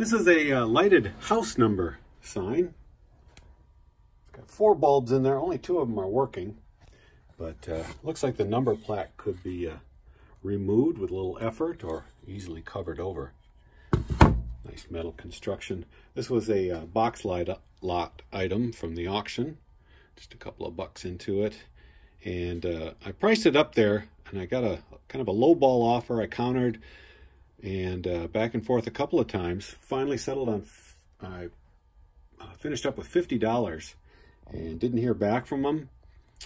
This is a lighted house number sign. It's got 4 bulbs in there. Only 2 of them are working. But looks like the number plaque could be removed with a little effort or easily covered over. Nice metal construction. This was a box lot item from the auction. Just a couple of bucks into it. And I priced it up there, and I got a kind of a low ball offer. I countered and back and forth a couple of times. Finally settled on, I finished up with $50 and didn't hear back from them.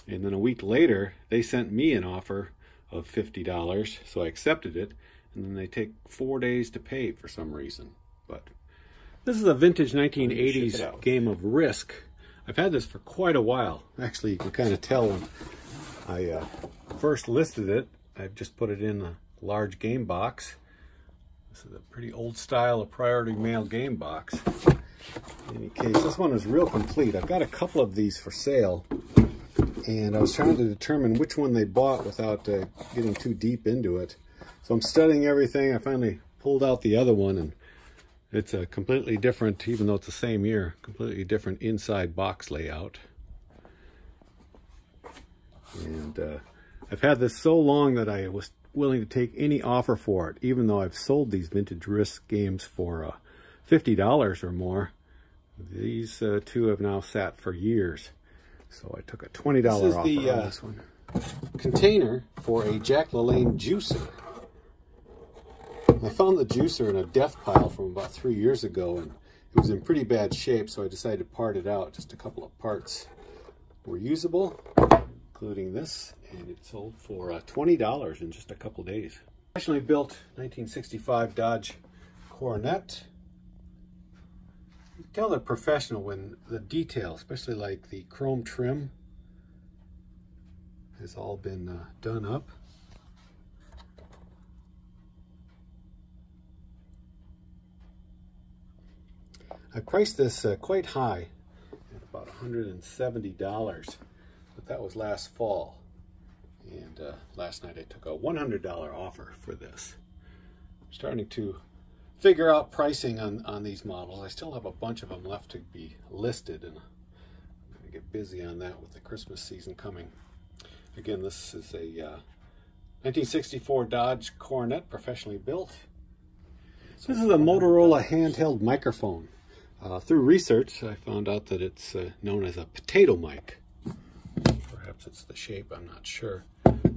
And then a week later, they sent me an offer of $50, so I accepted it. And then they take 4 days to pay for some reason. But this is a vintage 1980s game of Risk. I've had this for quite a while. Actually, you can kind of tell when I first listed it. I've just put it in a large game box. This is a pretty old style of Priority Mail game box. In any case, this one is real complete. I've got a couple of these for sale, and I was trying to determine which one they bought without getting too deep into it. So I'm studying everything. I finally pulled out the other one, and it's a completely different, even though it's the same year, completely different inside box layout. And I've had this so long that I was willing to take any offer for it, even though I've sold these vintage Risk games for $50 or more. These 2 have now sat for years. So I took a $20 offer on this one. Container for a Jack LaLanne juicer. I found the juicer in a death pile from about 3 years ago, and it was in pretty bad shape, so I decided to part it out. Just a couple of parts were usable, including this, and it sold for $20 in just a couple days. Professionally built 1965 Dodge Coronet. You can tell they're professional when the detail, especially like the chrome trim, has all been done up. I priced this quite high at about $170, but that was last fall. And last night I took a $100 offer for this. I'm starting to figure out pricing on these models. I still have a bunch of them left to be listed, and I'm going to get busy on that with the Christmas season coming. Again, this is a 1964 Dodge Coronet, professionally built. This is a Motorola handheld microphone. Through research, I found out that it's known as a potato mic. Perhaps it's the shape, I'm not sure.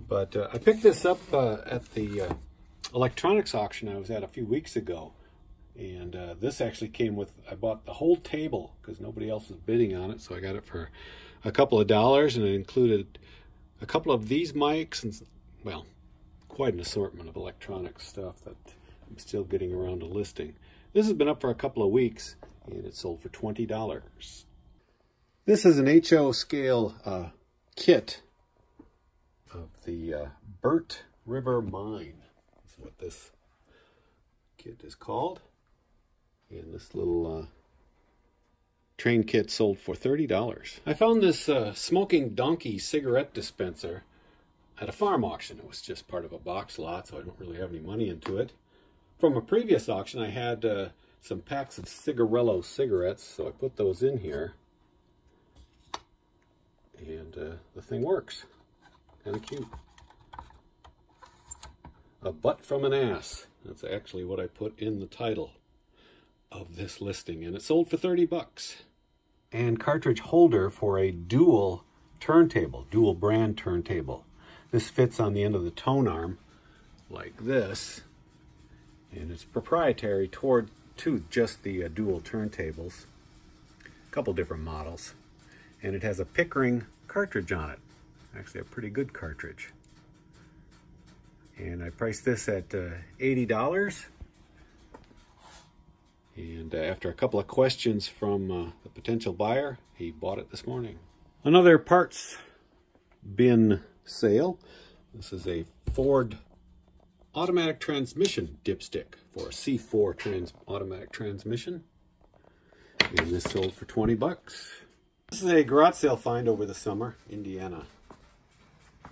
But I picked this up at the electronics auction I was at a few weeks ago. And this actually came with, I bought the whole table because nobody else was bidding on it. So I got it for a couple of dollars, and it included a couple of these mics and, well, quite an assortment of electronic stuff that I'm still getting around to listing. This has been up for a couple of weeks, and it sold for $20. This is an HO scale kit of the Burt River Mine. That's what this kit is called. And this little train kit sold for $30. I found this Smoking Donkey cigarette dispenser at a farm auction. It was just part of a box lot, so I don't really have any money into it. From a previous auction, I had some packs of Cigarillo cigarettes, so I put those in here. And the thing works. Kind of cute. A butt from an ass. That's actually what I put in the title of this listing, and it sold for 30 bucks. And cartridge holder for a dual turntable, dual brand turntable. This fits on the end of the tone arm like this, and it's proprietary to just the dual turntables. A couple different models, and it has a Pickering cartridge on it. Actually a pretty good cartridge. And I priced this at $80. And after a couple of questions from the potential buyer, he bought it this morning. Another parts bin sale. This is a Ford automatic transmission dipstick for a C4 automatic transmission. And this sold for 20 bucks. This is a garage sale find over the summer, Indiana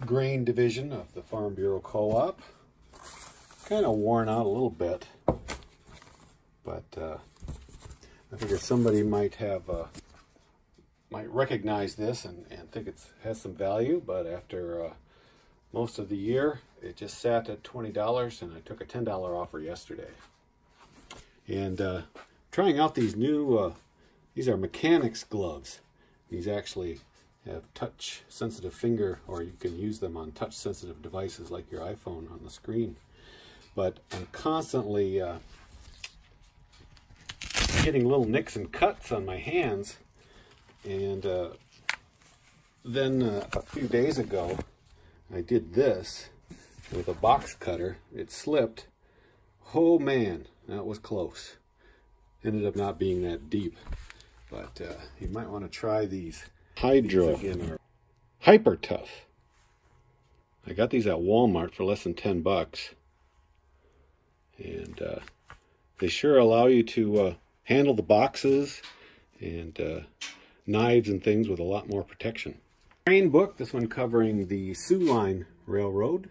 grain division of the Farm Bureau Co-op. Kind of worn out a little bit, but I figured somebody might recognize this and think it has some value. But after most of the year, it just sat at $20, and I took a $10 offer yesterday. And trying out these new, these are mechanics gloves. These actually have touch sensitive finger, or you can use them on touch sensitive devices like your iPhone on the screen. But I'm constantly getting little nicks and cuts on my hands. And then a few days ago, I did this with a box cutter. It slipped. Oh man, that was close. Ended up not being that deep. But you might want to try these. Hydro again are hyper tough. I got these at Walmart for less than 10 bucks. And they sure allow you to handle the boxes and knives and things with a lot more protection. Train book, this one covering the Soo Line Railroad.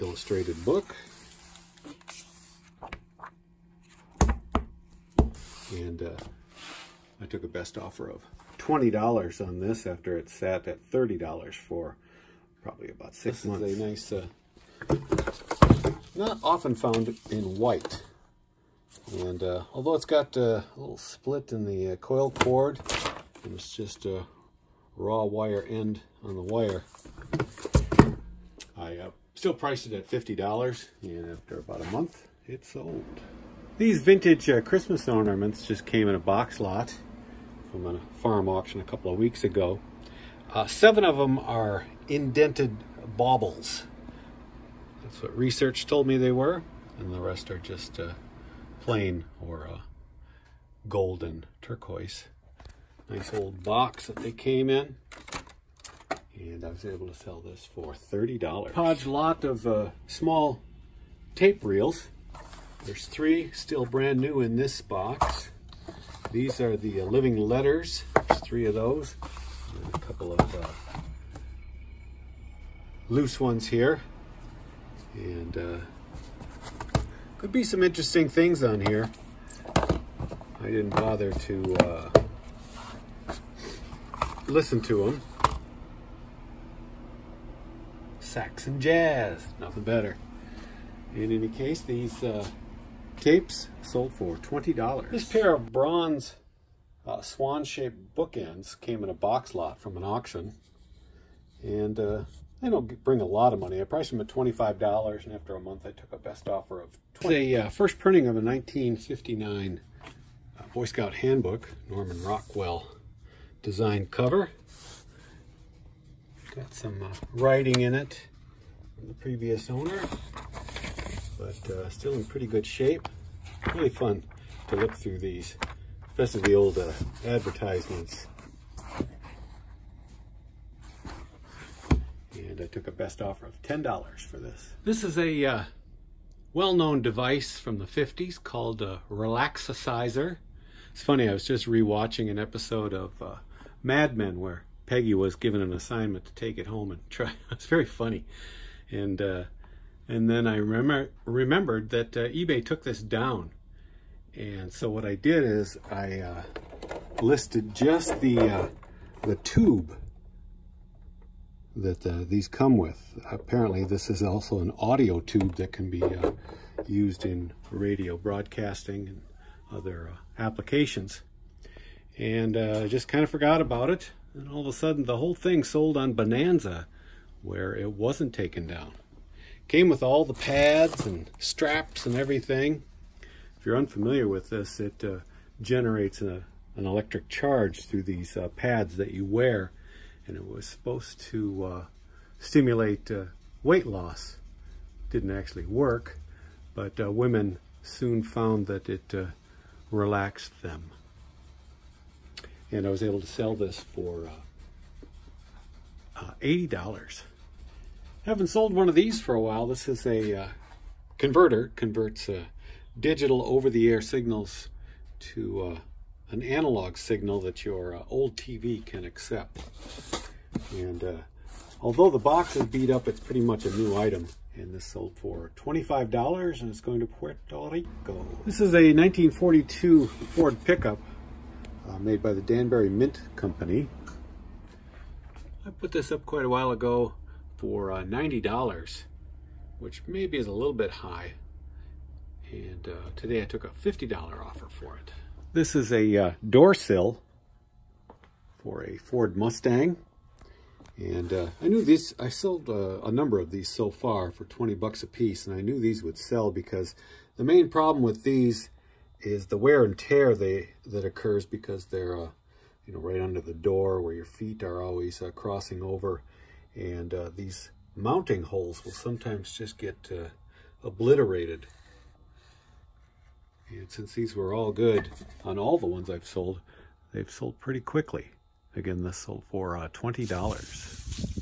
Illustrated book. And I took a best offer of $20 on this after it sat at $30 for probably about 6 months. This is a nice, not often found in white. And although it's got a little split in the coil cord, and it's just a raw wire end on the wire, I still priced it at $50, and after about a month, it sold. These vintage Christmas ornaments just came in a box lot from a farm auction a couple of weeks ago. 7 of them are indented baubles. That's what research told me they were, and the rest are just plain or gold and turquoise. Nice old box that they came in, and I was able to sell this for $30. Hodge lot of small tape reels. There's 3 still brand new in this box. These are the living letters. There's 3 of those. And a couple of loose ones here. And could be some interesting things on here. I didn't bother to listen to them. Saxon jazz, nothing better. In any case, these tapes sold for $20. This pair of bronze swan-shaped bookends came in a box lot from an auction, and they don't bring a lot of money. I priced them at $25, and after a month I took a best offer of $20. It's a first printing of a 1959 Boy Scout handbook, Norman Rockwell designed cover. Got some writing in it from the previous owner, but still in pretty good shape. Really fun to look through these, especially the old advertisements. And I took a best offer of $10 for this. This is a well-known device from the 50s called a Relaxicizer. It's funny, I was just rewatching an episode of Mad Men where Peggy was given an assignment to take it home and try. It's very funny. And then I remembered that eBay took this down. And so what I did is I listed just the tube that these come with. Apparently this is also an audio tube that can be used in radio broadcasting and other applications. And I just kind of forgot about it. And all of a sudden the whole thing sold on Bonanza, where it wasn't taken down. Came with all the pads and straps and everything. If you're unfamiliar with this, it generates an electric charge through these pads that you wear, and it was supposed to stimulate weight loss. Didn't actually work, but women soon found that it relaxed them. And I was able to sell this for $80. Haven't sold one of these for a while. This is a converter, converts digital over-the-air signals to an analog signal that your old TV can accept. And although the box is beat up, it's pretty much a new item. And this sold for $25, and it's going to Puerto Rico. This is a 1942 Ford pickup made by the Danbury Mint Company. I put this up quite a while ago for $90, which maybe is a little bit high. And today I took a $50 offer for it. This is a door sill for a Ford Mustang. And I knew these, I sold a number of these so far for 20 bucks a piece, and I knew these would sell because the main problem with these is the wear and tear that occurs because they're you know, right under the door where your feet are always crossing over, and these mounting holes will sometimes just get obliterated. And since these were all good on all the ones I've sold, they've sold pretty quickly. Again, this sold for $20.